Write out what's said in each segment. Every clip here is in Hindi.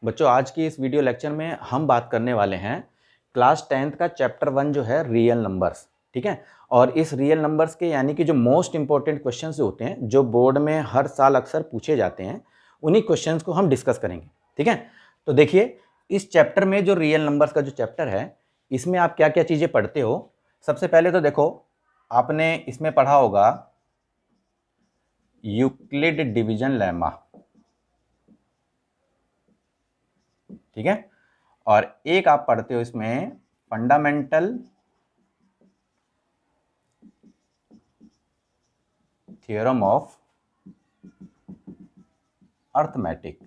बच्चों आज की इस वीडियो लेक्चर में हम बात करने वाले हैं क्लास 10th का चैप्टर 1 जो है रियल नंबर्स। ठीक है। और इस रियल नंबर्स के यानी कि जो मोस्ट इंपॉर्टेंट क्वेश्चंस होते हैं जो बोर्ड में हर साल अक्सर पूछे जाते हैं, उन्हीं क्वेश्चंस को हम डिस्कस करेंगे। ठीक है। तो देखिए, इस चैप्टर में जो रियल नंबर्स का जो चैप्टर है, इसमें आप क्या क्या चीज़ें पढ़ते हो। सबसे पहले तो देखो, आपने इसमें पढ़ा होगा यूक्लिड डिवीजन लेमा। ठीक है। और एक आप पढ़ते हो इसमें फंडामेंटल थ्योरम ऑफ अर्थमेटिक।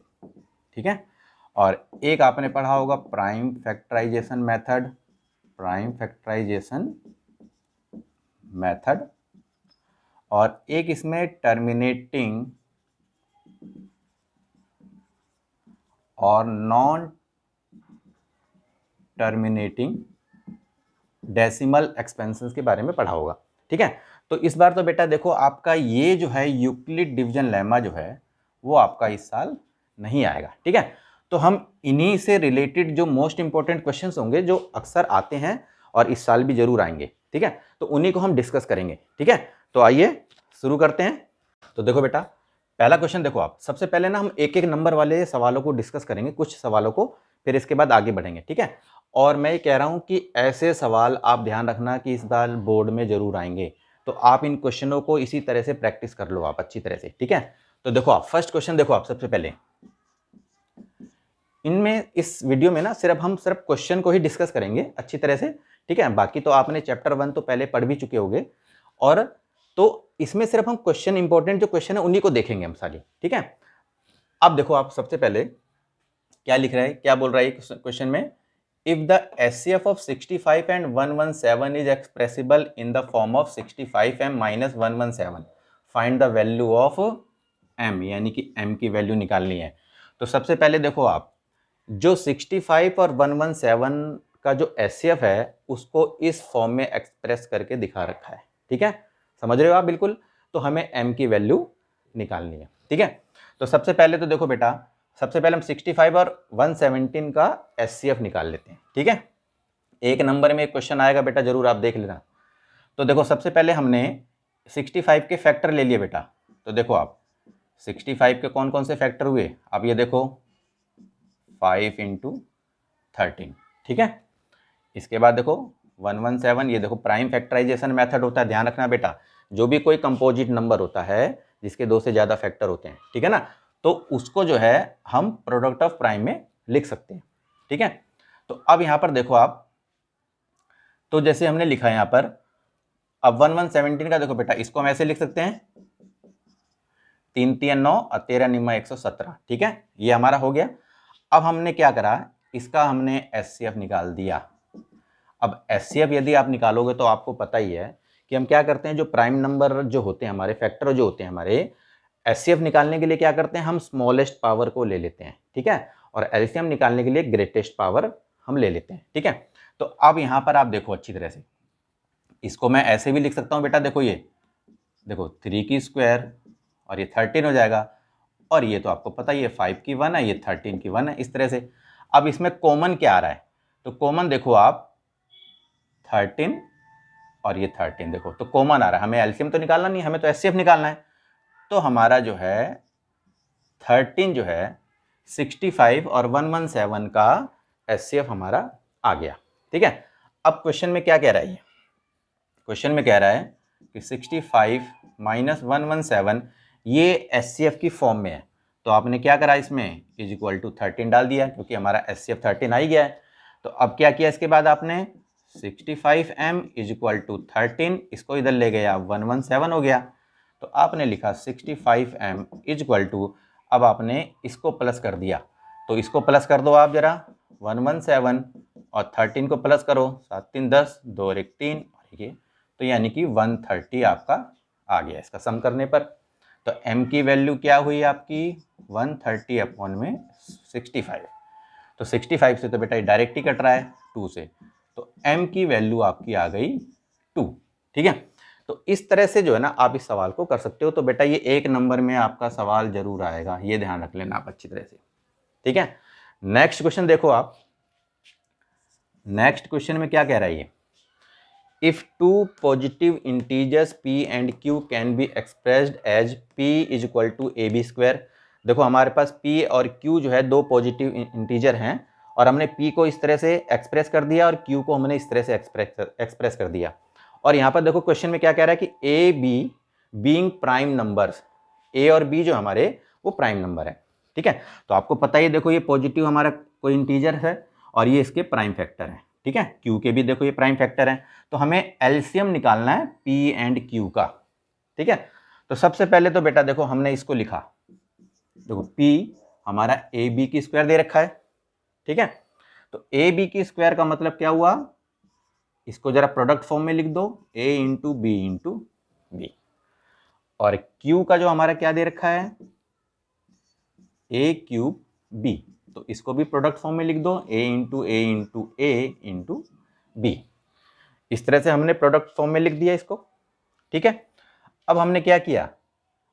ठीक है। और एक आपने पढ़ा होगा prime factorisation method. Prime factorisation method. और एक इसमें टर्मिनेटिंग और नॉन टर्मिनेटिंग डेसिमल एक्सपेंशंस के बारे में पढ़ा होगा। ठीक है। तो इस बार तो बेटा देखो, आपका ये जो है यूक्लिड डिवीजन लेमा जो है वो आपका इस साल नहीं आएगा। ठीक है। तो हम इन्हीं से रिलेटेड जो मोस्ट इंपॉर्टेंट क्वेश्चंस होंगे जो अक्सर आते हैं और इस साल भी जरूर आएंगे, ठीक है, तो उन्हीं को हम डिस्कस करेंगे। ठीक है। तो आइए शुरू करते हैं। तो देखो बेटा, पहला क्वेश्चन देखो, आप सबसे पहले ना हम एक एक नंबर वाले सवालों को डिस्कस करेंगे, कुछ सवालों को, फिर इसके बाद आगे बढ़ेंगे। ठीक है। और मैं ये कह रहा हूं कि ऐसे सवाल आप ध्यान रखना कि इस बार बोर्ड में जरूर आएंगे, तो आप इन क्वेश्चनों को इसी तरह से प्रैक्टिस कर लो आप अच्छी तरह से। ठीक है। तो देखो, आप फर्स्ट क्वेश्चन देखो, आप सबसे पहले इनमें इस वीडियो में ना हम सिर्फ क्वेश्चन को ही डिस्कस करेंगे अच्छी तरह से। ठीक है। बाकी तो आपने चैप्टर 1 तो पहले पढ़ भी चुके होंगे, और तो इसमें सिर्फ हम क्वेश्चन, इंपॉर्टेंट जो क्वेश्चन है उन्हीं को देखेंगे हम सारी। ठीक है। अब देखो, आप सबसे पहले क्या लिख रहा है, क्या बोल रहा है क्वेश्चन में, if the HCF of 65 and 117 is expressible in the form of 65m minus 117, find the value of m, यानी कि m की वैल्यू निकालनी है। तो सबसे पहले देखो, आप जो 65 और 117 का जो एचसीएफ है उसको इस फॉर्म में एक्सप्रेस करके दिखा रखा है। ठीक है, समझ रहे हो आप बिल्कुल। तो हमें m की वैल्यू निकालनी है। ठीक है। तो सबसे पहले तो देखो बेटा, सबसे पहले हम 65 और 117 का एचसीएफ निकाल लेते हैं। ठीक है। एक नंबर में एक क्वेश्चन आएगा बेटा, जरूर आप देख लेना। तो देखो, सबसे पहले हमने 65 के फैक्टर ले लिए बेटा। तो देखो आप 65 के कौन कौन से फैक्टर हुए, आप ये देखो 5 इंटू 13। ठीक है। इसके बाद देखो 117, ये देखो प्राइम फैक्टराइजेशन मेथड होता है, ध्यान रखना बेटा, जो भी कोई कंपोजिट नंबर होता है जिसके दो से ज्यादा फैक्टर होते हैं, ठीक है ना, तो उसको जो है हम प्रोडक्ट ऑफ प्राइम में लिख सकते हैं। ठीक है। तो अब यहां पर देखो आप, तो जैसे हमने लिखा है यहां पर, अब 1117 का देखो बेटा, इसको हम ऐसे लिख सकते हैं 3 3 9 और 13 निम्मा 117। ठीक है, ये हमारा हो गया। अब हमने क्या करा, इसका हमने एचसीएफ निकाल दिया। अब एचसीएफ यदि आप निकालोगे तो आपको पता ही है कि हम क्या करते हैं, जो प्राइम नंबर जो होते हैं हमारे, फैक्टर जो होते हैं हमारे, एचसीएफ निकालने के लिए क्या करते हैं, हम स्मॉलेस्ट पावर को ले लेते हैं। ठीक है। और एलसीएम निकालने के लिए ग्रेटेस्ट पावर हम ले लेते हैं। ठीक है। तो अब यहां पर आप देखो अच्छी तरह से, इसको मैं ऐसे भी लिख सकता हूं बेटा, देखो ये देखो 3 की स्क्वायर और ये 13 हो जाएगा, और ये तो आपको पता ही है 5 की 1 है, ये 13 की 1 है, इस तरह से। अब इसमें कॉमन क्या आ रहा है, तो कॉमन देखो आप 13 और ये 13 देखो, तो कॉमन आ रहा है। हमें एलसीएम तो निकालना नहीं, हमें तो एचसीएफ निकालना है। तो हमारा जो है 13 जो है 65 और 117 का एचसीएफ हमारा आ गया। ठीक है। अब क्वेश्चन में क्या कह रहा है, ये क्वेश्चन में कह रहा है कि 65 माइनस 117 ये एचसीएफ की फॉर्म में है। तो आपने क्या करा, इसमें इज इक्वल टू 13 डाल दिया, क्योंकि हमारा एचसीएफ 13 आ ही गया है। तो अब क्या किया इसके बाद आपने, 65m इज इक्वल टू 13, इसको इधर ले गया 117 हो गया। तो आपने लिखा 65m इज इक्वल टू, अब आपने इसको प्लस कर दिया, तो इसको प्लस कर दो आप जरा, 117 और 13 को प्लस करो, 7 3 10, 2 और 1 3, और ये तो यानी कि 130 आपका आ गया इसका सम करने पर। तो m की वैल्यू क्या हुई आपकी, 130 अपॉन में 65। तो 65 से तो बेटा डायरेक्ट ही कट रहा है 2 से, तो m की वैल्यू आपकी आ गई 2। ठीक है। तो इस तरह से जो है ना आप इस सवाल को कर सकते हो। तो बेटा ये एक नंबर में आपका सवाल जरूर आएगा, ये ध्यान रख लेना आप अच्छी तरह से। ठीक है। नेक्स्ट क्वेश्चन देखो आप, नेक्स्ट क्वेश्चन में क्या कह रहा है ये, if two positive integers p and q can be expressed as p is equal to a b square. देखो हमारे पास p और q जो है दो पॉजिटिव इंटीजर हैं और हमने p को इस तरह से एक्सप्रेस कर दिया और q को हमने इस तरह से एक्सप्रेस कर दिया। और यहाँ पर देखो क्वेश्चन में क्या कह रहा है कि a b being prime numbers, a और b जो हमारे वो प्राइम नंबर है। ठीक है, तो आपको पता ही, देखो ये पॉजिटिव हमारा कोई इंटीजर है और ये इसके प्राइम फैक्टर है। ठीक है, q के भी देखो ये प्राइम फैक्टर है, तो हमें एलसीएम निकालना है p एंड q का। ठीक है, तो सबसे पहले तो बेटा देखो हमने इसको लिखा, देखो p हमारा ए बी की स्क्वायर दे रखा है। ठीक है, तो ए बी की स्क्वायर का मतलब क्या हुआ, इसको जरा प्रोडक्ट फॉर्म में लिख दो, a into b into b. और q का जो हमारा क्या दे रखा है, a क्यूब b, तो इसको भी प्रोडक्ट फॉर्म में लिख दो, a into a into b। इस तरह से हमने प्रोडक्ट फॉर्म में लिख दिया इसको। ठीक है, अब हमने क्या किया,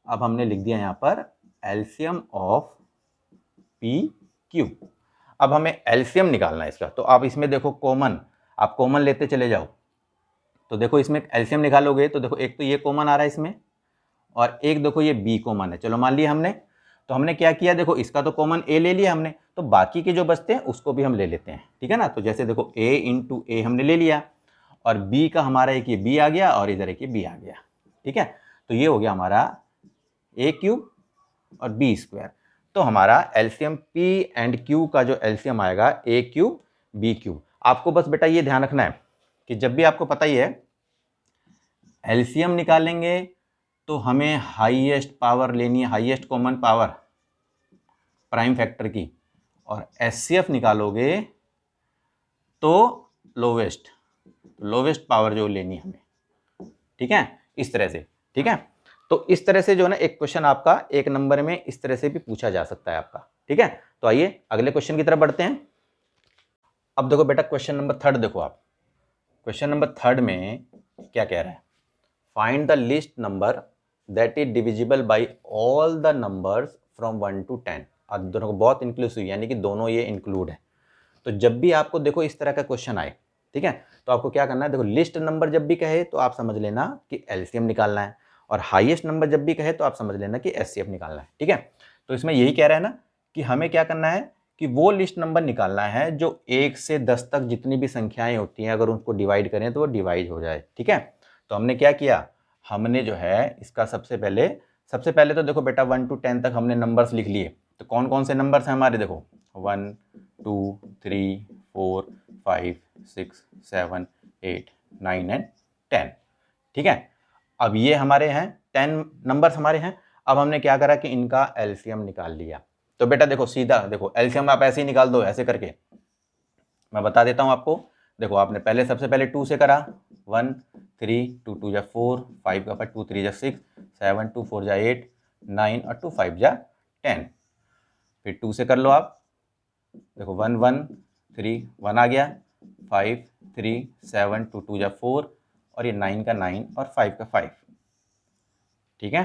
अब हमने लिख दिया यहां पर एलसीएम ऑफ पी क्यू। अब हमें एलसीएम निकालना है इसका, तो आप इसमें देखो कॉमन, आप कॉमन लेते चले जाओ। तो देखो इसमें एलसीएम निकालोगे तो देखो एक तो ये कॉमन आ रहा है इसमें और एक देखो ये बी कॉमन है। चलो मान लिया हमने, तो हमने क्या किया, देखो इसका तो कॉमन ए ले लिया हमने, तो बाकी के जो बचते हैं उसको भी हम ले लेते हैं। ठीक है ना, तो जैसे देखो a इंटू ए हमने ले लिया और b का हमारा एक ये b आ गया और इधर एक ये b आ गया। ठीक है, तो ये हो गया हमारा a क्यूब और b स्क्वायर। तो हमारा एलसीएम p एंड q का जो एलसीएम आएगा a क्यूब b क्यूब। आपको बस बेटा ये ध्यान रखना है कि जब भी आपको पता ही है एलसीएम निकालेंगे तो हमें हाईएस्ट पावर लेनी है, highest common power prime factor की, और एचसीएफ निकालोगे तो लोवेस्ट पावर जो लेनी है हमें। ठीक है, इस तरह से। ठीक है, तो इस तरह से जो है ना एक क्वेश्चन आपका एक नंबर में इस तरह से भी पूछा जा सकता है आपका। ठीक है, तो आइए अगले क्वेश्चन की तरफ बढ़ते हैं। अब देखो बेटा क्वेश्चन नंबर 3 देखो आप, क्वेश्चन नंबर 3 में क्या कह रहा है, find the list number that is divisible by all the numbers from 1 to 10। अब दोनों को बहुत इंक्लूसिव, यानी कि दोनों ये इंक्लूड है। तो जब भी आपको देखो इस तरह का क्वेश्चन आए, ठीक है, तो आपको क्या करना है, देखो लिस्ट नंबर जब भी कहे तो आप समझ लेना कि एलसीएम निकालना है, और हाईएस्ट नंबर जब भी कहे तो आप समझ लेना कि एचसीएफ निकालना है। ठीक है, तो इसमें यही कह रहा है ना कि हमें क्या करना है कि वो लिस्ट नंबर निकालना है जो 1 से 10 तक जितनी भी संख्याएं होती हैं अगर उनको डिवाइड करें तो वो डिवाइड हो जाए। ठीक है, तो हमने क्या किया, हमने जो है इसका सबसे पहले तो देखो बेटा 1 to 10 तक हमने नंबर्स लिख लिए। तो कौन कौन से नंबर्स हैं हमारे, देखो 1 2 3 4 5 6 7 8 9 एंड 10। ठीक है, अब ये हमारे हैं 10 नंबर्स हमारे हैं। अब हमने क्या करा कि इनका एलसीएम निकाल लिया। तो बेटा देखो सीधा देखो एलसीएम आप ऐसे ही निकाल दो, ऐसे करके मैं बता देता हूं आपको। देखो आपने पहले सबसे पहले 2 से करा, 1 3 2 2 जा 4 5 का 2 3 जा 6 7 2 4 जा 8 9 और 2 5 जा 10। फिर 2 से कर लो आप, देखो 1 1 3 1 आ गया, 5 3 7 2 2 जा 4 और ये 9 का 9 और 5 का 5। ठीक है,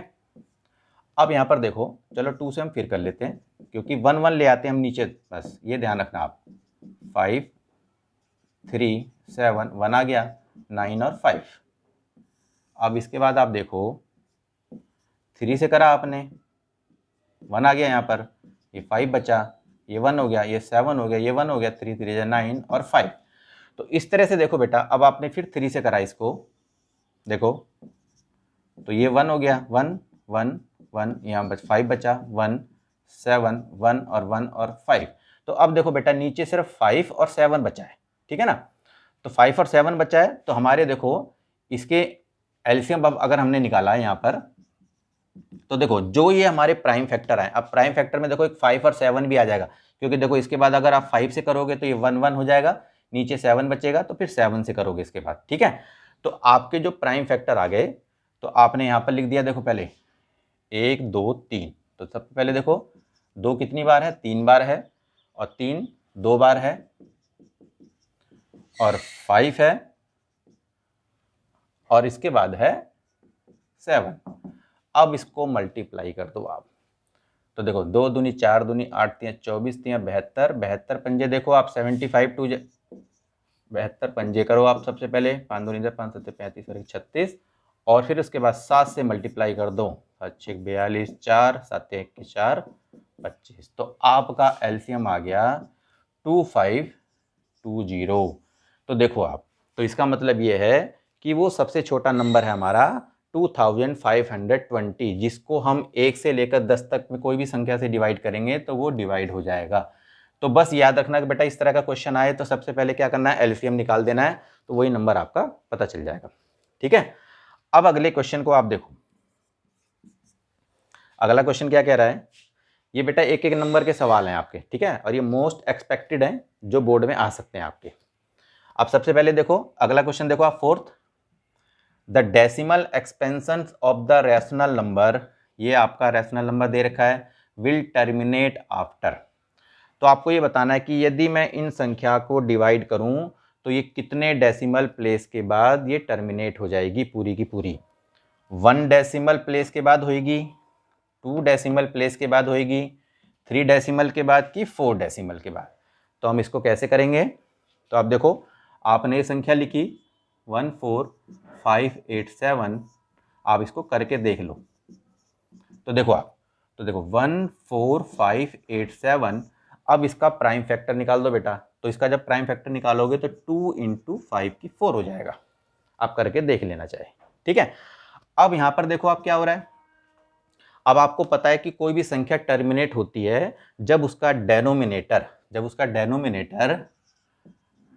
अब यहाँ पर देखो चलो 2 से हम फिर कर लेते हैं, क्योंकि 1 1 ले आते हैं हम नीचे, बस ये ध्यान रखना आप। 5 3 7 1 आ गया, 9 और 5। अब इसके बाद आप देखो 3 से करा आपने, 1 आ गया यहाँ पर, ये 5 बचा, ये 1 हो गया, ये 7 हो गया, ये 1 हो गया, 3 3 9 और 5। तो इस तरह से देखो बेटा, अब आपने फिर 3 से करा इसको, देखो तो ये 1 हो गया, 1 1 1, यहाँ बच 5 बचा, 1 7 1 और 1 और 5। तो अब देखो बेटा नीचे सिर्फ 5 और 7 बचा है। ठीक है ना, तो 5 और 7 बचा है, तो हमारे देखो इसके एलसीएम अब अगर हमने निकाला है यहाँ पर, तो देखो जो ये हमारे प्राइम फैक्टर है, अब प्राइम फैक्टर में देखो एक 5 और 7 भी आ जाएगा, क्योंकि देखो इसके बाद अगर आप 5 से करोगे तो ये 1 1 हो जाएगा, नीचे 7 बचेगा, तो फिर 7 से करोगे इसके बाद। ठीक है, तो आपके जो प्राइम फैक्टर आ गए, तो आपने यहाँ पर लिख दिया, देखो पहले 1 2 3। तो सबसे पहले देखो 2 कितनी बार है, 3 बार है, और 3 2 बार है, और 5 है, और इसके बाद है 7। अब इसको मल्टीप्लाई कर दो आप, तो देखो 2 दूनी 4 दूनी 8 तियां 24 तियां 72, 72 पंजे देखो आप 75 टू 72 पंजे करो आप सबसे पहले, 5 दूनी 5 7 35 और 36, और फिर उसके बाद 7 से मल्टीप्लाई कर दो, 7 6 42, 4 7 1 4 25, तो आपका एलसीएम आ गया 2520। तो देखो आप, तो इसका मतलब ये है कि वो सबसे छोटा नंबर है हमारा 2520, जिसको हम 1 से लेकर 10 तक में कोई भी संख्या से डिवाइड करेंगे तो वो डिवाइड हो जाएगा। तो बस याद रखना कि बेटा इस तरह का क्वेश्चन आए तो सबसे पहले क्या करना है, एलसीएम निकाल देना है, तो वही नंबर आपका पता चल जाएगा। ठीक है, अब अगले क्वेश्चन को आप देखो। अगला क्वेश्चन क्या कह रहा है, ये बेटा एक एक नंबर के सवाल हैं आपके, ठीक है, और ये मोस्ट एक्सपेक्टेड हैं जो बोर्ड में आ सकते हैं आपके। अब सबसे पहले देखो अगला क्वेश्चन, देखो आप fourth, the decimal expansion of the rational number, ये आपका रैशनल नंबर दे रखा है, विल टर्मिनेट आफ्टर। तो आपको ये बताना है कि यदि मैं इन संख्या को डिवाइड करूं तो ये कितने डेसिमल प्लेस के बाद ये टर्मिनेट हो जाएगी पूरी की पूरी। 1 डेसिमल प्लेस के बाद होएगी, 2 डेसिमल प्लेस के बाद होएगी, 3 डेसिमल के बाद की 4 डेसिमल के बाद। तो हम इसको कैसे करेंगे, तो आप देखो आपने ये संख्या लिखी 14587, आप इसको करके देख लो। तो देखो आप, तो देखो 14587, अब इसका प्राइम फैक्टर निकाल दो बेटा। तो इसका जब प्राइम फैक्टर निकालोगे तो 2 × 5 की 4 हो जाएगा। आप करके देख लेना चाहिए, ठीक है। अब यहां पर देखो आप क्या हो रहा है, अब आपको पता है कि कोई भी संख्या टर्मिनेट होती है जब उसका डेनोमिनेटर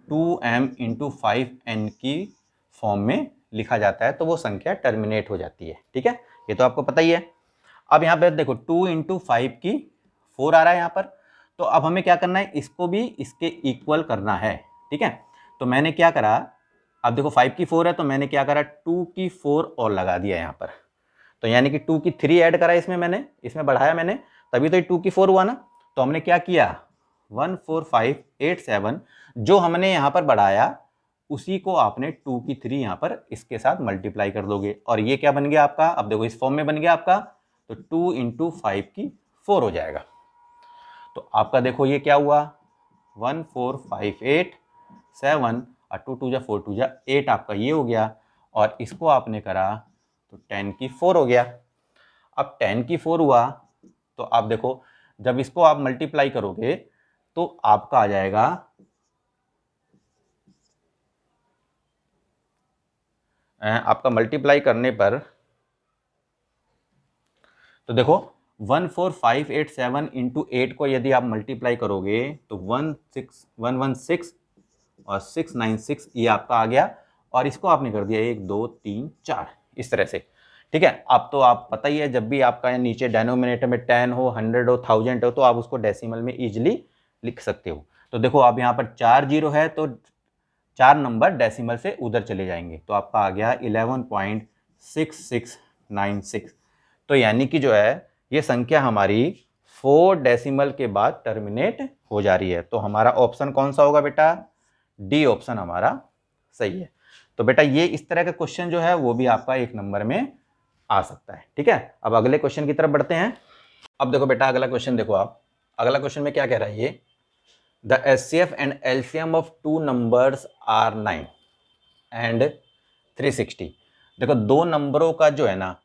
2m × 5n की फॉर्म में लिखा जाता है, तो वो संख्या टर्मिनेट हो जाती है, ठीक है, ये तो आपको पता ही है। अब यहाँ पे देखो 2 × 5 की 4 आ रहा है यहाँ पर, तो अब हमें क्या करना है, इसको भी इसके इक्वल करना है, ठीक है। तो मैंने क्या करा, अब देखो 5 की 4 है तो मैंने क्या करा, 2 की 4 और लगा दिया यहाँ पर, तो यानी कि 2 की 3 ऐड करा इसमें, मैंने इसमें बढ़ाया मैंने, तभी तो ये 2 की 4 हुआ ना। तो हमने क्या किया, 14587 जो हमने यहाँ पर बढ़ाया उसी को आपने 2 की 3 यहाँ पर इसके साथ मल्टीप्लाई कर दोगे, और ये क्या बन गया आपका, अब देखो इस फॉर्म में बन गया आपका, तो 2 × 5 की 4 हो जाएगा। तो आपका देखो ये क्या हुआ, 14587 और 2 2 4 2 8 आपका ये हो गया, और इसको आपने करा तो 10 की 4 हो गया। अब 10 की 4 हुआ तो आप देखो जब इसको आप मल्टीप्लाई करोगे तो आपका आ जाएगा, आपका मल्टीप्लाई करने पर, तो देखो 14587 × 8 को यदि आप मल्टीप्लाई करोगे तो 16116 और 696 ये आपका आ गया, और इसको आपने कर दिया 1 2 3 4 इस तरह से, ठीक है। अब तो आप पता ही है जब भी आपका नीचे डेनोमिनेटर में 10 हो, 100 हो, 1000 हो, तो आप उसको डेसिमल में इजीली लिख सकते हो। तो देखो आप यहाँ पर 4 जीरो है तो 4 नंबर डेसिमल से उधर चले जाएंगे, तो आपका आ गया 11.6696। तो यानी कि जो है ये संख्या हमारी 4 डेसिमल के बाद टर्मिनेट हो जा रही है। तो हमारा ऑप्शन कौन सा होगा बेटा, डी ऑप्शन हमारा सही है। तो बेटा ये इस तरह का क्वेश्चन जो है वो भी आपका 1 नंबर में आ सकता है, ठीक है। अब अगले क्वेश्चन की तरफ बढ़ते हैं। अब देखो बेटा अगला क्वेश्चन देखो आप, अगला क्वेश्चन में क्या कह रहा है ये, the HCF and LCM of 2 numbers are 9 and 360। देखो 2 नंबरों का जो है ना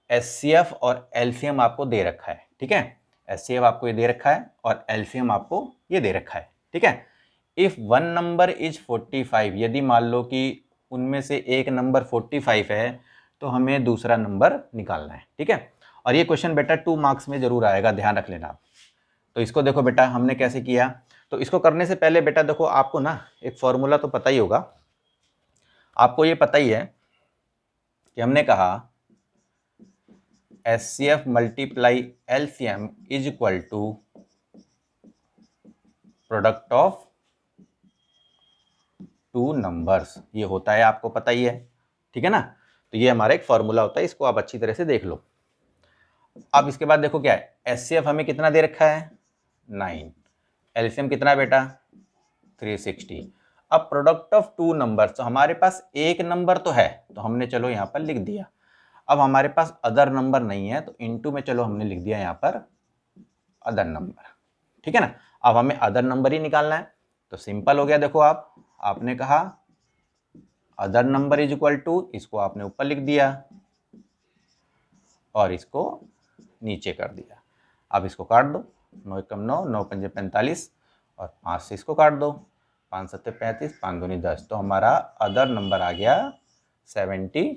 HCF और LCM आपको दे रखा है, ठीक है। HCF आपको ये दे रखा है और LCM आपको ये दे रखा है, ठीक है। इफ वन नंबर इज 45, यदि मान लो कि उनमें से एक नंबर 45 है तो हमें दूसरा नंबर निकालना है, ठीक है। और ये क्वेश्चन बेटा 2 मार्क्स में जरूर आएगा, ध्यान रख लेना आप। तो इसको देखो बेटा हमने कैसे किया, तो इसको करने से पहले बेटा देखो आपको ना एक फॉर्मूला तो पता ही होगा, आपको ये पता ही है कि हमने कहा HCF multiply LCM is equal to product of 2 numbers, ये होता है आपको पता ही है, ठीक है ना। तो ये हमारा एक फॉर्मूला होता है, इसको आप अच्छी तरह से देख लो। अब इसके बाद देखो क्या है, HCF हमें कितना दे रखा है 9, LCM कितना बेटा 360। अब प्रोडक्ट ऑफ 2 नंबर, तो हमारे पास एक नंबर तो है तो हमने चलो यहाँ पर लिख दिया। अब हमारे पास अदर नंबर नहीं है तो इनटू में चलो हमने लिख दिया यहाँ पर अदर नंबर, ठीक है ना। अब हमें अदर नंबर ही निकालना है, तो सिंपल हो गया। देखो आपने कहा other number is equal to, इसको आपने ऊपर लिख दिया और इसको नीचे कर दिया। अब इसको काट दो, 9 एकम 9, 9 पंजे 45 और 5 से इसको काट दो, 5 सत्ते 35, 5 दूनी 10, तो हमारा अदर नंबर आ गया 72,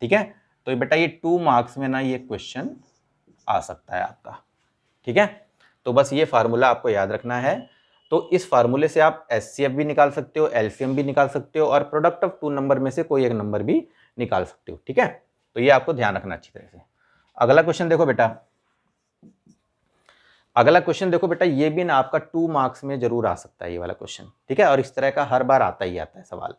ठीक है। तो ये बेटा ये 2 मार्क्स में ना ये क्वेश्चन आ सकता है आपका, ठीक है। तो बस ये फार्मूला आपको याद रखना है। तो इस फार्मूले से आप एचसीएफ भी निकाल सकते हो, एलसीएम भी निकाल सकते हो और प्रोडक्ट ऑफ 2 नंबर में से कोई एक नंबर भी निकाल सकते हो, ठीक है। तो ये आपको ध्यान रखना अच्छी तरह से। अगला क्वेश्चन देखो बेटा, अगला क्वेश्चन देखो बेटा, ये भी ना आपका 2 मार्क्स में जरूर आ सकता है ये वाला क्वेश्चन, ठीक है। और इस तरह का हर बार आता ही आता है सवाल।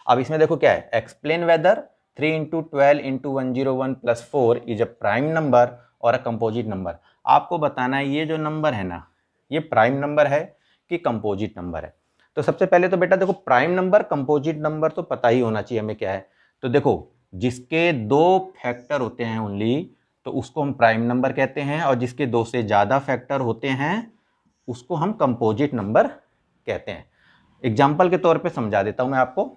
अब इसमें देखो क्या है, explain whether 3 × 12 × 101 + 4 is a prime number और अ कंपोजिट नंबर। आपको बताना है ये जो नंबर है ना, ये प्राइम नंबर है कि कंपोजिट नंबर है। तो सबसे पहले तो बेटा देखो, प्राइम नंबर कंपोजिट नंबर तो पता ही होना चाहिए हमें क्या है। तो देखो, जिसके 2 फैक्टर होते हैं ओनली, तो उसको हम प्राइम नंबर कहते हैं, और जिसके 2 से ज़्यादा फैक्टर होते हैं उसको हम कंपोजिट नंबर कहते हैं। एग्जाम्पल के तौर पे समझा देता हूं मैं आपको।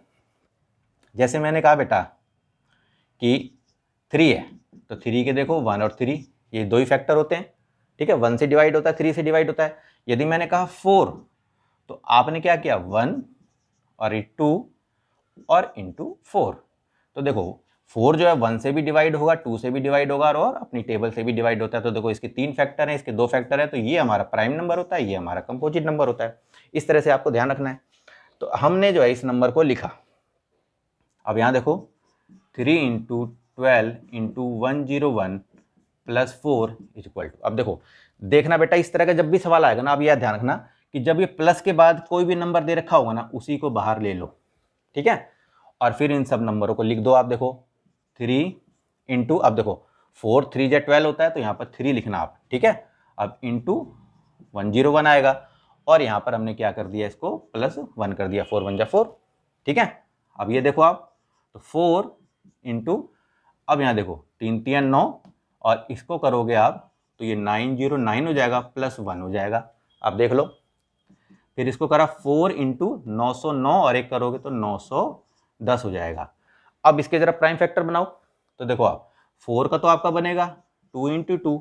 जैसे मैंने कहा बेटा कि 3 है, तो 3 के देखो 1 और 3 ये 2 ही फैक्टर होते हैं, ठीक है। 1 से डिवाइड होता है, 3 से डिवाइड होता है। यदि मैंने कहा 4, तो आपने क्या किया, 1 और 2 और इंटू 4। तो देखो 4 जो है 1 से भी डिवाइड होगा, 2 से भी डिवाइड होगा और अपनी टेबल से भी डिवाइड होता है। तो देखो इसके 3 फैक्टर हैं, इसके 2 फैक्टर है, तो ये हमारा प्राइम नंबर होता है, ये हमारा कंपोजिट नंबर होता है। इस तरह से आपको ध्यान रखना है। तो हमने जो है इस नंबर को लिखा। अब यहाँ देखो 3 × 12 × 101 + 4 इज इक्वल टू। अब देखो देखना बेटा, इस तरह का जब भी सवाल आएगा ना, आप यह ध्यान रखना कि जब ये प्लस के बाद कोई भी नंबर दे रखा होगा ना, उसी को बाहर ले लो, ठीक है। और फिर इन सब नंबरों को लिख दो। आप देखो 3 इंटू, अब देखो 4 3 × 12 होता है, तो यहाँ पर 3 लिखना आप, ठीक है। अब इंटू 101 आएगा, और यहाँ पर हमने क्या कर दिया, इसको +1 कर दिया, 4 × 1 = 4, ठीक है। अब ये देखो आप, तो 4 इंटू, अब यहाँ देखो 3 × 3 = 9, और इसको करोगे आप तो ये 909 हो जाएगा, +1 हो जाएगा। अब देख लो, फिर इसको करा 4 इंटू 909 और एक करोगे तो 910 हो जाएगा। अब इसके जरा प्राइम फैक्टर बनाओ, तो देखो आप 4 का तो आपका बनेगा 2 इंटू 2।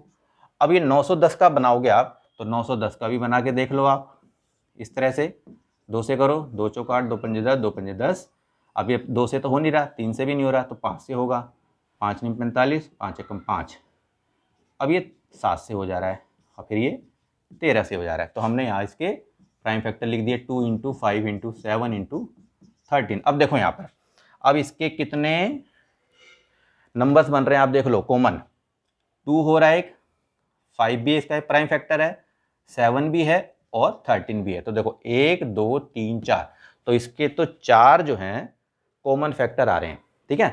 अब ये 910 का बनाओगे आप, तो 910 का भी बना के देख लो आप, इस तरह से 2 से करो, 2 चौक 8, 2 पंजे 10, 2 पंजे 10। अब ये 2 से तो हो नहीं रहा, 3 से भी नहीं हो रहा, तो 5 से होगा, 5 × 9 = 45, 5 × 1 = 5। अब ये 7 से हो जा रहा है, और फिर ये 13 से हो जा रहा है। तो हमने यहाँ इसके प्राइम फैक्टर लिख दिए 2 × 5 × 7 × 13। अब देखो यहाँ पर, अब इसके कितने नंबर्स बन रहे हैं आप देख लो, कॉमन 2 हो रहा है, एक 5 भी इसका प्राइम फैक्टर है, 7 भी है और 13 भी है। तो देखो 1 2 3 4, तो इसके तो 4 जो हैं कॉमन फैक्टर आ रहे हैं, ठीक है।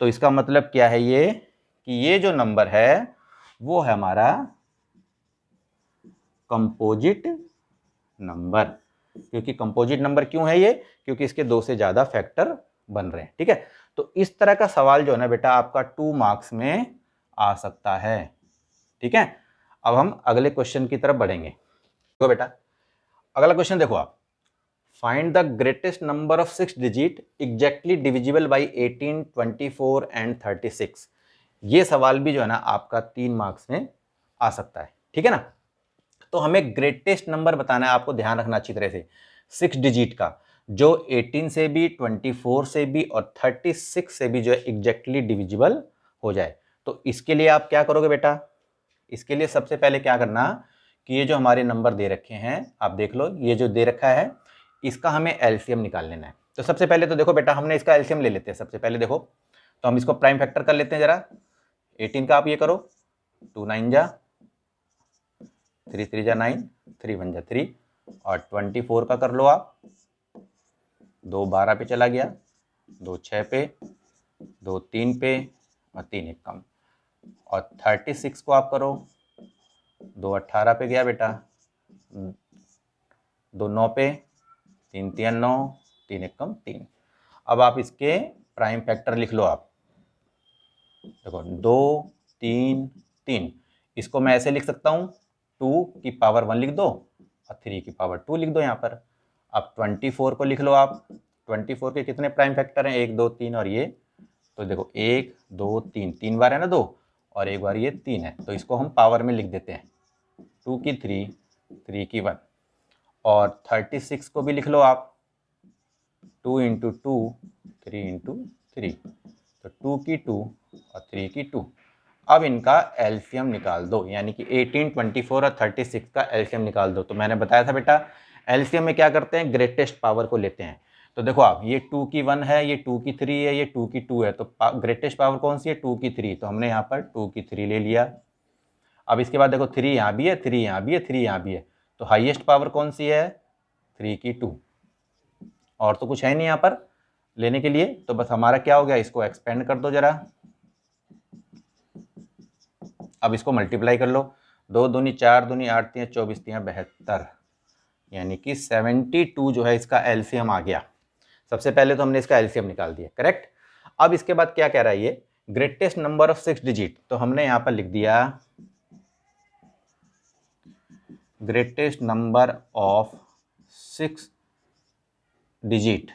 तो इसका मतलब क्या है ये, कि ये जो नंबर है वो है हमारा कंपोजिट नंबर। क्योंकि कंपोजिट नंबर क्यों है ये, क्योंकि इसके 2 से ज्यादा फैक्टर बन रहे हैं, ठीक है। तो इस तरह का सवाल जो है ना बेटा, आपका 2 मार्क्स में आ सकता है, ठीक है। अब हम अगले क्वेश्चन की तरफ बढ़ेंगे। तो बेटा अगला क्वेश्चन देखो आप, find the greatest number of 6 digit exactly divisible by 18, 24 and 36। ये सवाल भी जो है ना आपका 3 मार्क्स में आ सकता है, ठीक है ना। तो हमें ग्रेटेस्ट नंबर बताना है, आपको ध्यान रखना अच्छी तरह से, 6 डिजिट का, जो 18 से भी, 24 से भी और 36 से भी जो है एग्जैक्टली डिविजिबल हो जाए। तो इसके लिए आप क्या करोगे बेटा, इसके लिए सबसे पहले क्या करना कि ये जो हमारे नंबर दे रखे हैं, आप देख लो, ये जो दे रखा है इसका हमें एलसीएम निकाल लेना है। तो सबसे पहले तो देखो बेटा, हमने इसका एलसीएम ले लेते हैं सबसे पहले। देखो तो हम इसको प्राइम फैक्टर कर लेते हैं जरा। 18 का आप ये करो, 2 9 जा, 3 3 जा 9, 3 1 जा 3, और 24 का कर लो आप, 2 12 पे चला गया, 2 6 पे, 2 3 पे और 3 1 कम, और 36 को आप करो, 2 18 पे गया बेटा, 2 9 पे, 3 3 9, 3 1 कम 3। अब आप इसके प्राइम फैक्टर लिख लो आप, देखो 2 3 3, इसको मैं ऐसे लिख सकता हूँ 2 की पावर 1 लिख दो और 3 की पावर 2 लिख दो यहाँ पर। अब 24 को लिख लो आप। 24 के कितने प्राइम फैक्टर हैं, 1 2 3 और ये, तो देखो 1 2 3, 3 बार है ना 2 और एक बार ये 3 है, तो इसको हम पावर में लिख देते हैं, 2 की 3, 3 की 1। और 36 को भी लिख लो आप, 2 इंटू 2, 3 इंटू 3, तो 2 की 2 और 3 की 2। अब इनका एलसीएम निकाल दो, यानी कि 18, 24 और 36 का एलसीएम निकाल दो। तो मैंने बताया था बेटा एलसीएम में क्या करते हैं, ग्रेटेस्ट पावर को लेते हैं। तो देखो आप, ये 2 की 1 है, ये 2 की 3 है, ये 2 की 2 है, तो ग्रेटेस्ट पावर कौन सी है, 2 की 3, तो हमने यहाँ पर 2 की 3 ले लिया। अब इसके बाद देखो 3 यहाँ भी है, 3 यहाँ भी है, 3 यहाँ भी है, तो हाईएस्ट पावर कौन सी है, 3 की 2, और तो कुछ है नहीं यहाँ पर लेने के लिए। तो बस हमारा क्या हो गया, इसको एक्सपेंड कर दो जरा। अब इसको मल्टीप्लाई कर लो, 2 दूनी 4 दूनी 8 3 24 3 72, यानी कि 72 जो है इसका एलसीएम आ गया। सबसे पहले तो हमने इसका एलसीएम निकाल दिया, करेक्ट। अब इसके बाद क्या कह रहा है ये, ग्रेटेस्ट नंबर ऑफ 6 डिजिट, तो हमने यहाँ पर लिख दिया ग्रेटेस्ट नंबर ऑफ 6 डिजिट।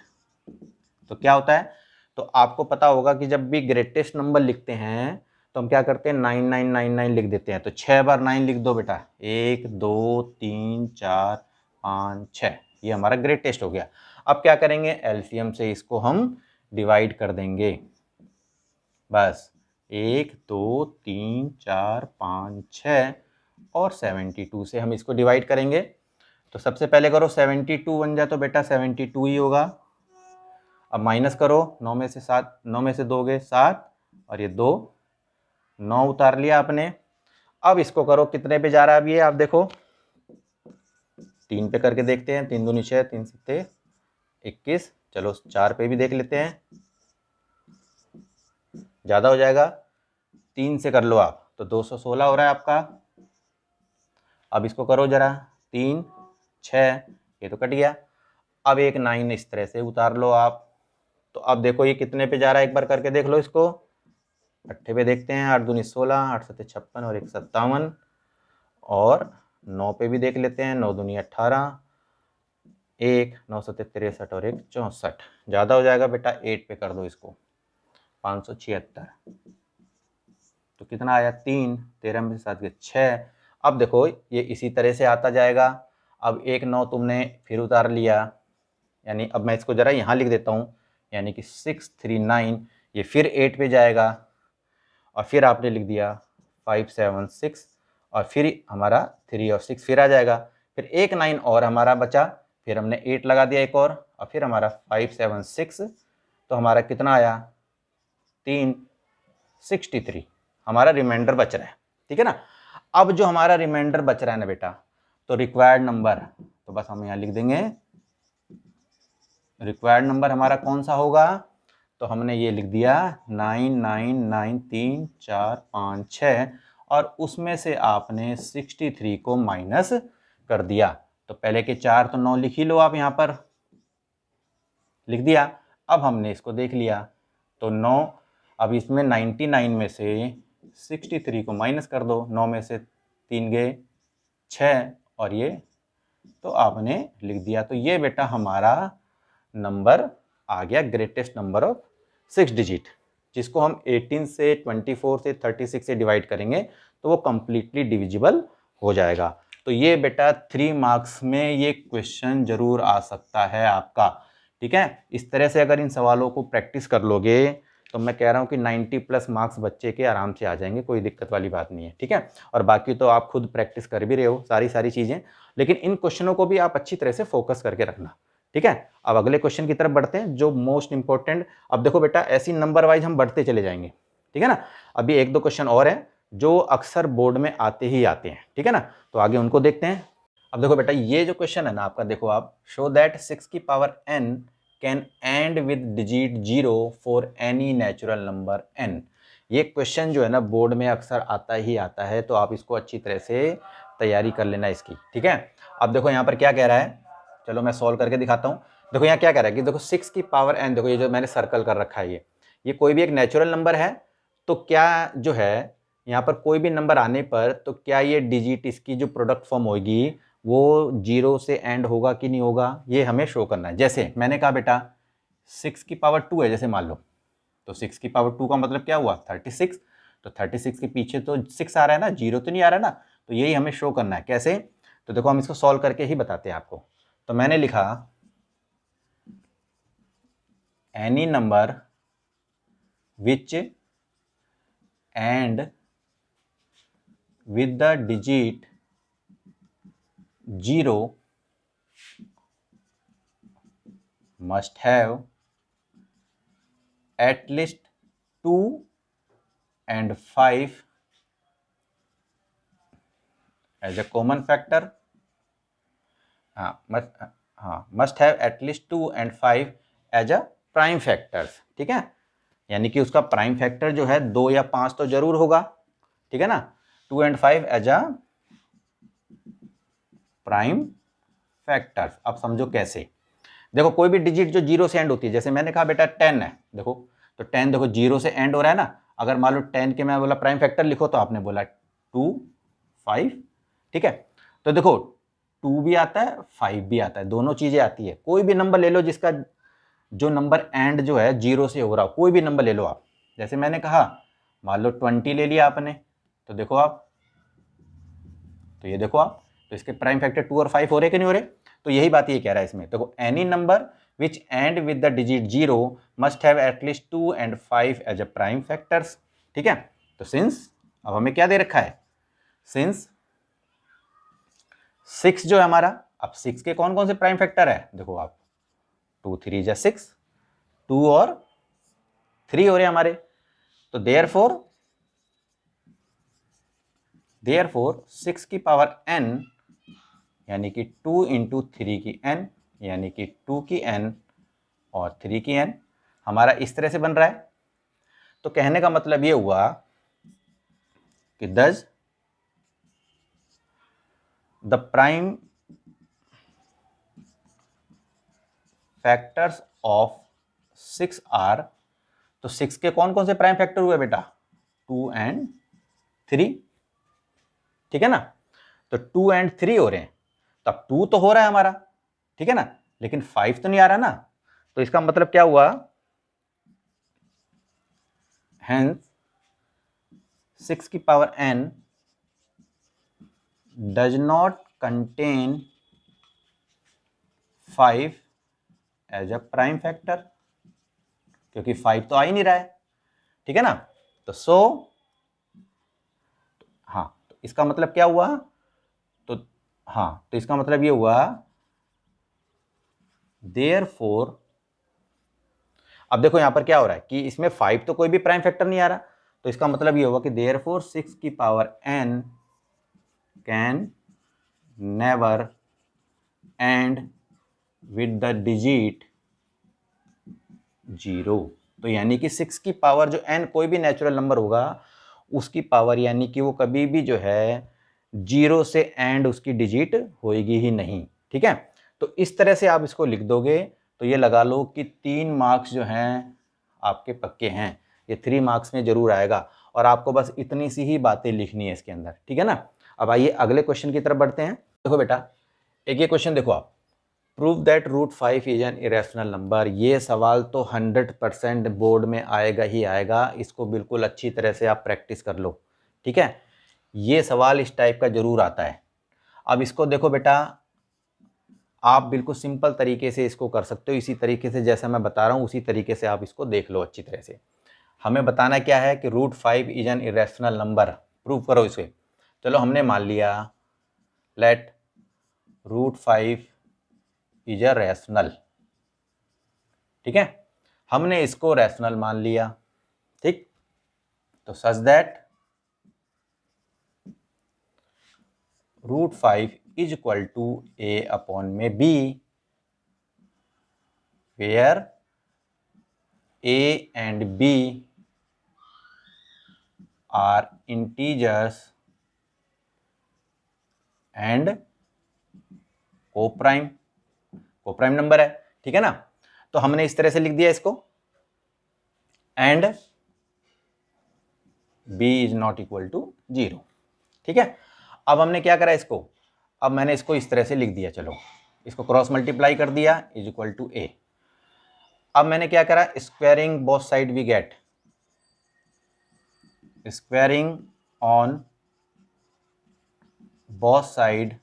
तो क्या होता है, तो आपको पता होगा कि जब भी ग्रेटेस्ट नंबर लिखते हैं तो हम क्या करते हैं, 9999 लिख देते हैं। तो 6 बार 9 लिख दो बेटा, 1 2 3 4 5 6, ये हमारा ग्रेटेस्ट हो गया। अब क्या करेंगे, एलसीएम से इसको हम डिवाइड कर देंगे, बस 1 2 3 4 5 6 और 72 से हम इसको डिवाइड करेंगे। तो सबसे पहले करो 72 बन जाए तो बेटा 72 ही होगा। अब माइनस करो, 9 में से 7, 9 में से 2 गए 7 और ये 2, 9 उतार लिया आपने। अब इसको करो, कितने पे जा रहा है अब ये, आप देखो 3 पे करके देखते हैं, 3 दूनी 6, 3 सत्ते 21, चलो 4 पे भी देख लेते हैं, ज़्यादा हो जाएगा, 3 से कर लो आप, तो 216 हो रहा है आपका। अब इसको करो जरा, 3 6, ये तो कट गया। अब एक 9 इस तरह से उतार लो आप। तो अब देखो ये कितने पे जा रहा है, एक बार करके देख लो इसको, 8 पे देखते हैं, 8 दूनी 16, 8 सत्ते 56 और 1 57, और 9 पे भी देख लेते हैं, 9 दूनी 18, 1 9 सत्ते 63 और 1 64, ज़्यादा हो जाएगा बेटा, 8 पे कर दो इसको, 576। तो कितना आया, 3, 13 में से 7 के 6। अब देखो ये इसी तरह से आता जाएगा। अब 1 9 तुमने फिर उतार लिया, यानी अब मैं इसको ज़रा यहाँ लिख देता हूँ, यानी कि 639, ये फिर 8 पे जाएगा और फिर आपने लिख दिया 576 और फिर हमारा 3 और 6 फिर आ जाएगा, फिर एक 9 और हमारा बचा, फिर हमने 8 लगा दिया एक और फिर हमारा 576, तो हमारा कितना आया, 363 हमारा रिमाइंडर बच रहा है, ठीक है ना। अब जो हमारा रिमाइंडर बच रहा है ना बेटा, तो रिक्वायर्ड नंबर, तो बस हम यहाँ लिख देंगे रिक्वायर्ड नंबर हमारा कौन सा होगा, तो हमने ये लिख दिया 999345 और उसमें से आपने 63 को माइनस कर दिया। तो पहले के 4 तो 9 लिख ही लो आप, यहाँ पर लिख दिया। अब हमने इसको देख लिया, तो 9, अब इसमें 99 में से 63 को माइनस कर दो, 9 में से 3 गए 6 और ये, तो आपने लिख दिया। तो ये बेटा हमारा नंबर आ गया, ग्रेटेस्ट नंबर ऑफ 6 डिजिट, जिसको हम 18 से 24 से 36 से डिवाइड करेंगे तो वो कंप्लीटली डिविजिबल हो जाएगा। तो ये बेटा 3 मार्क्स में ये क्वेश्चन जरूर आ सकता है आपका, ठीक है। इस तरह से अगर इन सवालों को प्रैक्टिस कर लोगे तो मैं कह रहा हूँ कि 90+ मार्क्स बच्चे के आराम से आ जाएंगे, कोई दिक्कत वाली बात नहीं है, ठीक है। और बाकी तो आप खुद प्रैक्टिस कर भी रहे हो सारी चीज़ें, लेकिन इन क्वेश्चनों को भी आप अच्छी तरह से फोकस करके रखना, ठीक है। अब अगले क्वेश्चन की तरफ बढ़ते हैं, जो मोस्ट इंपॉर्टेंट। अब देखो बेटा ऐसी नंबर वाइज हम बढ़ते चले जाएंगे, ठीक है ना। अभी 1-2 क्वेश्चन और हैं जो अक्सर बोर्ड में आते ही आते हैं, ठीक है ना, तो आगे उनको देखते हैं। अब देखो बेटा ये जो क्वेश्चन है ना आपका, देखो आप, शो दैट 6 की power n can and with digit 0 for any natural number n। ये क्वेश्चन जो है ना बोर्ड में अक्सर आता ही आता है, तो आप इसको अच्छी तरह से तैयारी कर लेना इसकी, ठीक है। अब देखो यहाँ पर क्या कह रहा है, चलो मैं सॉल्व करके दिखाता हूँ। देखो यहाँ क्या कह रहा है कि देखो 6 की पावर n, देखो ये जो मैंने सर्कल कर रखा है, ये कोई भी एक नेचुरल नंबर है, तो क्या जो है यहाँ पर कोई भी नंबर आने पर तो क्या ये डिजिट इसकी जो प्रोडक्ट फॉर्म होगी वो 0 से एंड होगा कि नहीं होगा, ये हमें शो करना है। जैसे मैंने कहा बेटा 6 की पावर 2 है, जैसे मान लो, तो 6 की पावर 2 का मतलब क्या हुआ 36, तो 36 के पीछे तो 6 आ रहा है ना, 0 तो नहीं आ रहा ना, तो यही हमें शो करना है। कैसे, तो देखो हम इसको सॉल्व करके ही बताते हैं आपको। तो मैंने लिखा any number which and with the digit 0 must have at least 2 and 5 as a common factor. must have at least 2 and 5 as a prime factors। ठीक है, यानी कि उसका प्राइम फैक्टर जो है 2 या 5 तो जरूर होगा, ठीक है ना, 2 and 5 as a prime factors. अब समझो कैसे, देखो कोई भी डिजिट जो 0 से एंड होती है, जैसे मैंने कहा बेटा 10 है, देखो तो 10 देखो 0 से एंड हो रहा है ना, अगर मान लो 10 के मैं बोला प्राइम फैक्टर लिखो तो आपने बोला 2 5, ठीक है, तो देखो 2 भी आता है 5 भी आता है, दोनों चीजें आती है। कोई भी नंबर ले लो जिसका जो नंबर एंड जो है 0 से हो रहा हो, कोई भी नंबर ले लो आप, जैसे मैंने कहा मान लो 20 ले लिया आपने, तो देखो आप, तो ये देखो आप, तो इसके प्राइम फैक्टर 2 और 5 हो रहे कि नहीं हो रहे, तो यही बात ये कह रहा है इसमें। देखो any number which end with the digit 0 must have at least 2 and 5 as a prime factors. ठीक है, तो सिंस अब हमें क्या दे रखा है, सिंस 6 जो है हमारा, अब 6 के कौन कौन से प्राइम फैक्टर है, देखो आप 2 3 जा 6, 2 और 3 हो रहे हमारे, तो देयरफॉर 6 की पावर n यानी कि 2 इंटू 3 की n, यानी कि 2 की n और 3 की n हमारा इस तरह से बन रहा है। तो कहने का मतलब ये हुआ कि thus the prime factors of 6 are, तो 6 के कौन कौन से प्राइम फैक्टर हुए बेटा, 2 and 3, ठीक है ना, तो 2 and 3 हो रहे हैं, तब 2 तो हो रहा है हमारा, ठीक है ना, लेकिन 5 तो नहीं आ रहा ना, तो इसका मतलब क्या हुआ, hence 6 की power n does not contain 5 as a prime factor, क्योंकि 5 तो आ ही नहीं रहा है, ठीक है ना, तो हाँ, तो इसका मतलब क्या हुआ, तो हाँ, तो इसका मतलब ये हुआ therefore, अब देखो यहां पर क्या हो रहा है कि इसमें 5 तो कोई भी प्राइम फैक्टर नहीं आ रहा, तो इसका मतलब ये होगा कि therefore 6 की power n can never and with the digit 0। तो यानी कि 6 की पावर जो n कोई भी नेचुरल नंबर होगा उसकी पावर, यानी कि वो कभी भी जो है 0 से एंड उसकी डिजिट होएगी ही नहीं, ठीक है। तो इस तरह से आप इसको लिख दोगे तो ये लगा लो कि 3 मार्क्स जो हैं आपके पक्के हैं, ये 3 मार्क्स में जरूर आएगा, और आपको बस इतनी सी ही बातें लिखनी है इसके अंदर, ठीक है ना। अब आइए अगले क्वेश्चन की तरफ बढ़ते हैं। देखो बेटा एक ये क्वेश्चन देखो आप, prove that root 5 is an irrational number. ये सवाल तो 100% बोर्ड में आएगा ही आएगा, इसको बिल्कुल अच्छी तरह से आप प्रैक्टिस कर लो, ठीक है। ये सवाल इस टाइप का जरूर आता है। अब इसको देखो बेटा, आप बिल्कुल सिंपल तरीके से इसको कर सकते हो, इसी तरीके से जैसा मैं बता रहा हूँ उसी तरीके से आप इसको देख लो अच्छी तरह से। हमें बताना क्या है कि root 5 is an irrational number, prove करो इसे। चलो हमने मान लिया let root 5 is a rational, ठीक है, हमने इसको रैशनल मान लिया, ठीक, तो such that root 5 is equal to a upon में b, where a and b are integers and coprime number है, ठीक है ना। तो हमने इस तरह से लिख दिया इसको, and b is not equal to 0। ठीक है, अब हमने क्या करा इसको, अब मैंने इसको इस तरह से लिख दिया, चलो इसको क्रॉस मल्टीप्लाई कर दिया इज इक्वल टू a। अब मैंने क्या करा, squaring both side we get, squaring on both side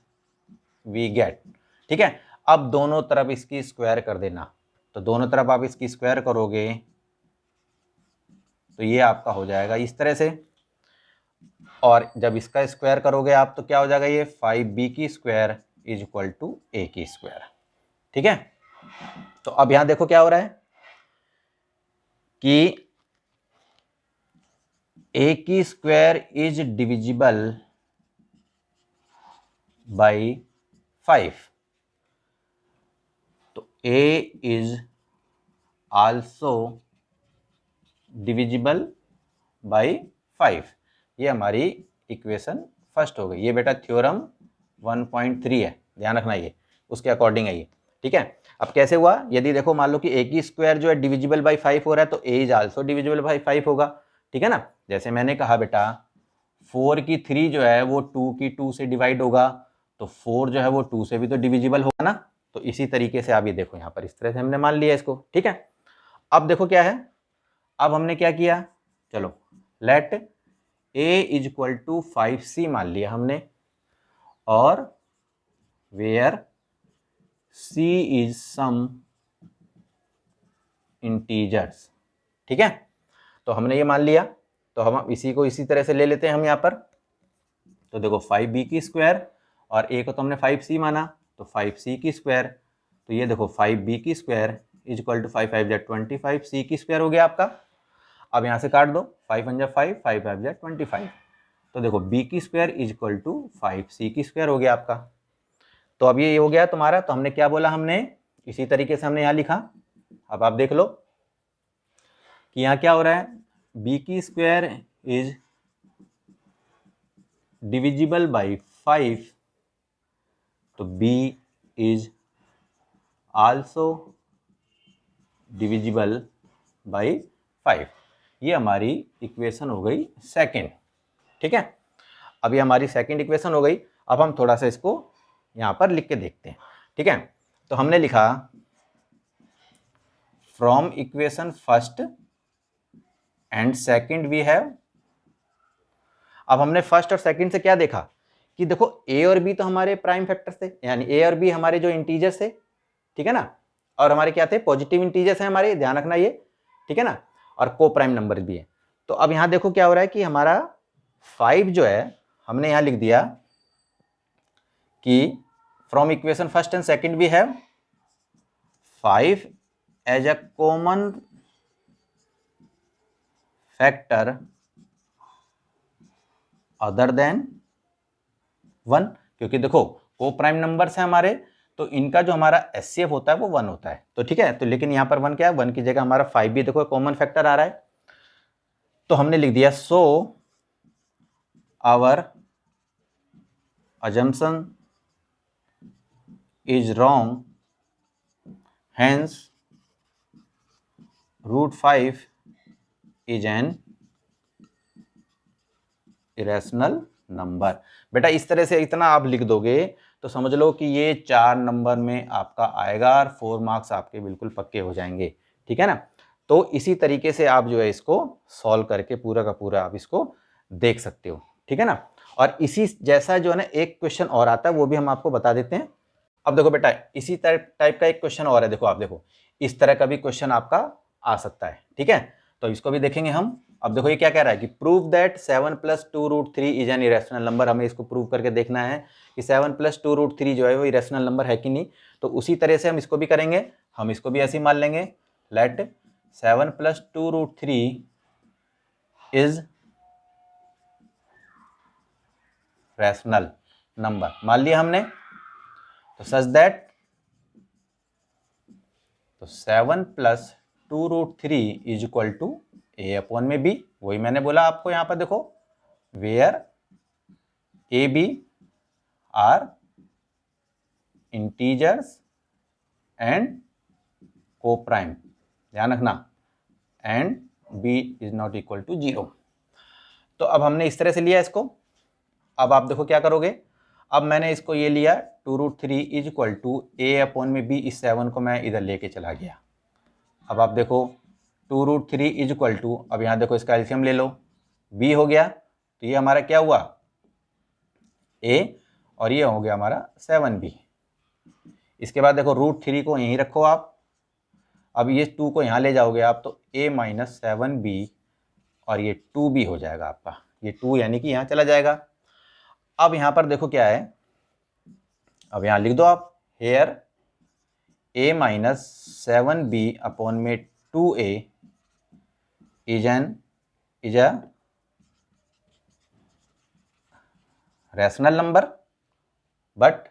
we get. ठीक है, अब दोनों तरफ इसकी स्क्वायर कर देना, तो दोनों तरफ आप इसकी स्क्वायर करोगे तो ये आपका हो जाएगा इस तरह से, और जब इसका स्क्वायर करोगे आप तो क्या हो जाएगा, ये 5b की square is equal to a की स्क्वायर। ठीक है, तो अब यहां देखो क्या हो रहा है कि a की स्क्वायर इज डिविजिबल बाई 5, तो a is also divisible by 5। ये हमारी इक्वेशन फर्स्ट हो गई। ये बेटा थ्योरम 1.3 है, ध्यान रखना ये उसके अकॉर्डिंग है ये। ठीक है, अब कैसे हुआ, यदि देखो मान लो कि a की स्क्वायर जो है डिविजिबल बाई 5 हो रहा है तो a is also divisible by 5 होगा। ठीक है ना, जैसे मैंने कहा बेटा 4 की 3 जो है वो 2 की 2 से डिवाइड होगा, तो 4 जो है वो 2 से भी तो डिविजिबल होगा ना। तो इसी तरीके से आप ये देखो यहाँ पर इस तरह से हमने मान लिया इसको। ठीक है, अब देखो क्या है, अब हमने क्या किया, चलो let a is equal to 5c मान लिया हमने, और where c is some integers. ठीक है, तो हमने ये मान लिया, तो हम इसी को इसी तरह से ले लेते हैं हम यहाँ पर। तो देखो 5b की स्क्वायर और a को तो हमने 5c माना, तो 5c की स्क्वायर, तो ये देखो 5b की square is equal to 5 5 25, c की स्क्वायर हो गया आपका। अब यहाँ से काट दो, 5 1 5 5 5 25, तो देखो b की square is equal to 5c की स्क्वायर हो गया आपका। तो अब ये हो गया तुम्हारा, तो हमने क्या बोला, हमने इसी तरीके से हमने यहाँ लिखा। अब आप देख लो कि यहाँ क्या हो रहा है, b की स्क्वायर इज डिविजिबल बाई 5, तो b is also divisible by 5। ये हमारी इक्वेशन हो गई सेकंड। ठीक है, अब ये हमारी सेकंड इक्वेशन हो गई। अब हम थोड़ा सा इसको यहाँ पर लिख के देखते हैं। ठीक है, तो हमने लिखा from equation first and second we have. अब हमने फर्स्ट और सेकंड से क्या देखा कि देखो a और b तो हमारे प्राइम फैक्टर्स थे, यानी a और b हमारे जो इंटीजर्स थे। ठीक है ना, और हमारे क्या थे, पॉजिटिव इंटीजर्स हैं हमारे, ध्यान रखना ये। ठीक है ना, और को प्राइम नंबर भी है। तो अब यहां देखो क्या हो रहा है कि हमारा 5 जो है हमने यहां लिख दिया कि from equation first and second we have 5 as a common factor other than 1, क्योंकि देखो को प्राइम नंबर्स हैं हमारे, तो इनका जो हमारा एचसीएफ होता है वो 1 होता है। तो ठीक है, तो लेकिन यहां पर 1 क्या है, 1 की जगह हमारा 5 भी देखो कॉमन फैक्टर आ रहा है। तो हमने लिख दिया so our assumption is wrong, hence √5 is an irrational number। बेटा इस तरह से इतना आप लिख दोगे तो समझ लो कि ये 4 नंबर में आपका आएगा और 4 मार्क्स आपके बिल्कुल पक्के हो जाएंगे। ठीक है ना, तो इसी तरीके से आप जो है इसको सॉल्व करके पूरा का पूरा आप इसको देख सकते हो। ठीक है ना, और इसी जैसा जो है ना एक क्वेश्चन और आता है वो भी हम आपको बता देते हैं। अब देखो बेटा इसी टाइप का एक क्वेश्चन और है, देखो आप देखो इस तरह का भी क्वेश्चन आपका आ सकता है। ठीक है, तो इसको भी देखेंगे हम। अब देखो ये क्या कह रहा है कि prove that 7 + 2√3 is an irrational number. हमें इसको प्रूव करके देखना है कि 7 + 2√3 जो है वो इरेशनल नंबर है कि नहीं। तो उसी तरह से हम इसको भी करेंगे, हम इसको भी ऐसे ही मान लेंगे, लेट 7 + 2√3 इज रैशनल नंबर मान लिया हमने। तो सच दैट, तो 7 + 2√3 इज इक्वल टू a/b। वही मैंने बोला आपको यहां पर देखो, where a b are integers and coprime, ध्यान रखना, and b is not equal to 0। तो अब हमने इस तरह से लिया इसको। अब आप देखो क्या करोगे, अब मैंने इसको ये लिया 2√3 इज इक्वल टू a/b, इस 7 को मैं इधर लेके चला गया। अब आप देखो 2√3 इज इक्वल टू, अब यहाँ देखो इसका एलसीएम ले लो, b हो गया, तो ये हमारा क्या हुआ a, और ये हो गया हमारा 7b। इसके बाद देखो √3 को यहीं रखो आप, अब ये 2 को यहाँ ले जाओगे आप, तो a माइनस 7b, और ये 2b हो जाएगा आपका, ये 2 यानी कि यहाँ चला जाएगा। अब यहाँ पर देखो क्या है, अब यहाँ लिख दो आप, hair a minus 7b upon में 2a is a rational number, but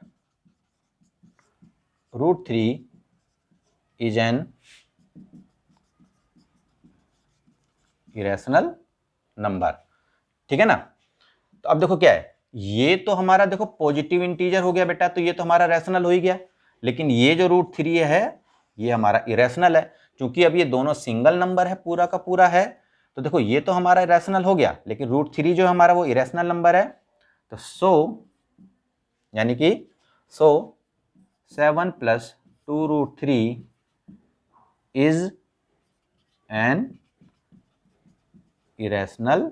√3 is an irrational number. ठीक है ना। तो अब देखो क्या है, ये तो हमारा देखो पॉजिटिव इंटीजर हो गया बेटा, तो ये तो हमारा रैशनल हो ही गया, लेकिन ये जो √3 है ये हमारा इरेशनल है, क्योंकि अब ये दोनों सिंगल नंबर है, पूरा का पूरा है। तो देखो ये तो हमारा इरेशनल हो गया, लेकिन √3 जो हमारा वो इरेशनल नंबर है। तो यानी कि 7 + 2√3 इज एन इरेशनल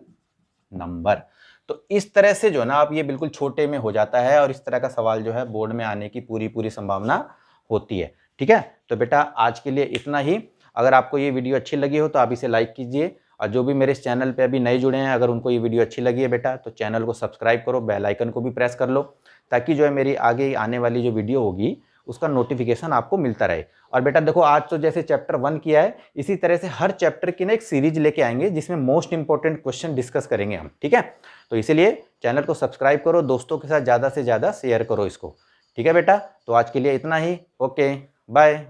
नंबर। तो इस तरह से जो ना आप ये बिल्कुल छोटे में हो जाता है, और इस तरह का सवाल जो है बोर्ड में आने की पूरी संभावना होती है। ठीक है, तो बेटा आज के लिए इतना ही। अगर आपको ये वीडियो अच्छी लगी हो तो आप इसे लाइक कीजिए, और जो भी मेरे इस चैनल पे अभी नए जुड़े हैं, अगर उनको ये वीडियो अच्छी लगी है बेटा, तो चैनल को सब्सक्राइब करो, बेल आइकन को भी प्रेस कर लो, ताकि जो है मेरी आगे आने वाली जो वीडियो होगी उसका नोटिफिकेशन आपको मिलता रहे। और बेटा देखो आज तो जैसे चैप्टर 1 किया है, इसी तरह से हर चैप्टर की ना एक सीरीज लेके आएंगे, जिसमें मोस्ट इंपॉर्टेंट क्वेश्चन डिस्कस करेंगे हम। ठीक है, तो इसीलिए चैनल को सब्सक्राइब करो, दोस्तों के साथ ज़्यादा से ज़्यादा शेयर करो इसको। ठीक है बेटा, तो आज के लिए इतना ही। Okay, bye.